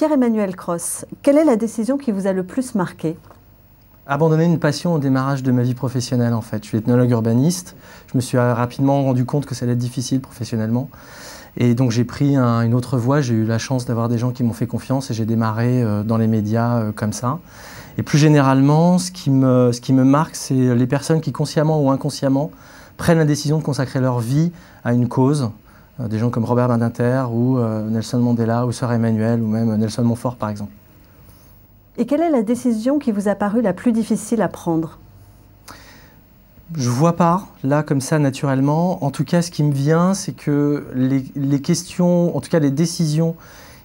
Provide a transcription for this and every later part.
Pierre-Emmanuel Cros, quelle est la décision qui vous a le plus marqué? Abandonner une passion au démarrage de ma vie professionnelle en fait. Je suis ethnologue urbaniste, je me suis rapidement rendu compte que ça allait être difficile professionnellement. Et donc j'ai pris une autre voie, j'ai eu la chance d'avoir des gens qui m'ont fait confiance et j'ai démarré dans les médias comme ça. Et plus généralement, ce qui me marque, c'est les personnes qui consciemment ou inconsciemment prennent la décision de consacrer leur vie à une cause. Des gens comme Robert Badinter ou Nelson Mandela ou Sœur Emmanuelle ou même Nelson Montfort par exemple. Et quelle est la décision qui vous a paru la plus difficile à prendre? Je ne vois pas, là, comme ça, naturellement. En tout cas, ce qui me vient, c'est que les questions, en tout cas les décisions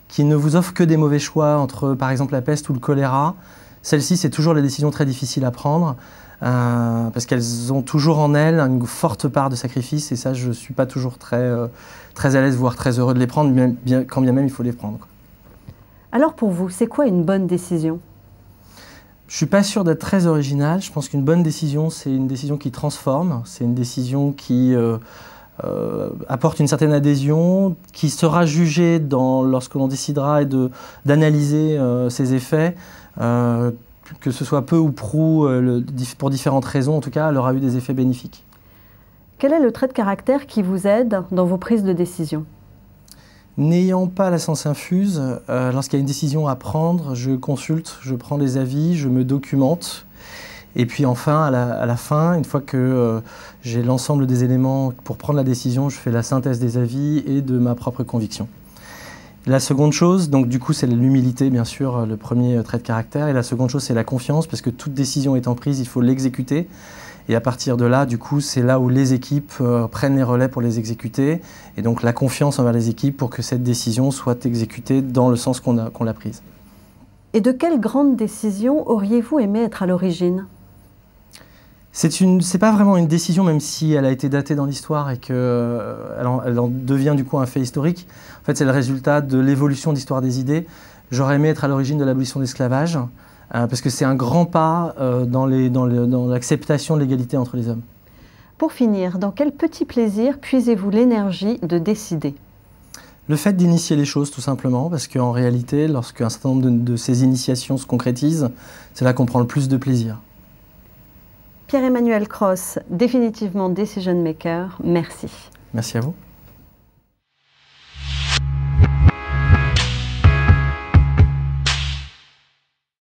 qui ne vous offrent que des mauvais choix entre, par exemple, la peste ou le choléra, celle-ci, c'est toujours la décision très difficile à prendre parce qu'elles ont toujours en elles une forte part de sacrifice et ça, je ne suis pas toujours très à l'aise, voire très heureux de les prendre, quand bien même il faut les prendre. Alors pour vous, c'est quoi une bonne décision? Je ne suis pas sûr d'être très original. Je pense qu'une bonne décision, c'est une décision qui transforme, c'est une décision qui apporte une certaine adhésion, qui sera jugée lorsque l'on décidera d'analyser ses effets, que ce soit peu ou prou, pour différentes raisons, en tout cas, elle aura eu des effets bénéfiques. Quel est le trait de caractère qui vous aide dans vos prises de décision? N'ayant pas la science infuse, lorsqu'il y a une décision à prendre, je consulte, je prends des avis, je me documente. Et puis enfin, à la fin, une fois que j'ai l'ensemble des éléments pour prendre la décision, je fais la synthèse des avis et de ma propre conviction. La seconde chose, donc du coup, c'est l'humilité, bien sûr, le premier trait de caractère. Et la seconde chose, c'est la confiance, parce que toute décision étant prise, il faut l'exécuter. Et à partir de là, du coup, c'est là où les équipes prennent les relais pour les exécuter. Et donc la confiance envers les équipes pour que cette décision soit exécutée dans le sens qu'on l'a prise. Et de quelle grande décision auriez-vous aimé être à l'origine? C'est pas vraiment une décision, même si elle a été datée dans l'histoire et qu'elle en devient du coup un fait historique. En fait, c'est le résultat de l'évolution de l'histoire des idées. J'aurais aimé être à l'origine de l'abolition de l'esclavage. Parce que c'est un grand pas dans l'acceptation de l'égalité entre les hommes. Pour finir, dans quel petit plaisir puisez-vous l'énergie de décider? Le fait d'initier les choses, tout simplement, parce qu'en réalité, lorsqu'un certain nombre de ces initiations se concrétisent, c'est là qu'on prend le plus de plaisir. Pierre-Emmanuel Cros, définitivement Decision Maker, merci. Merci à vous.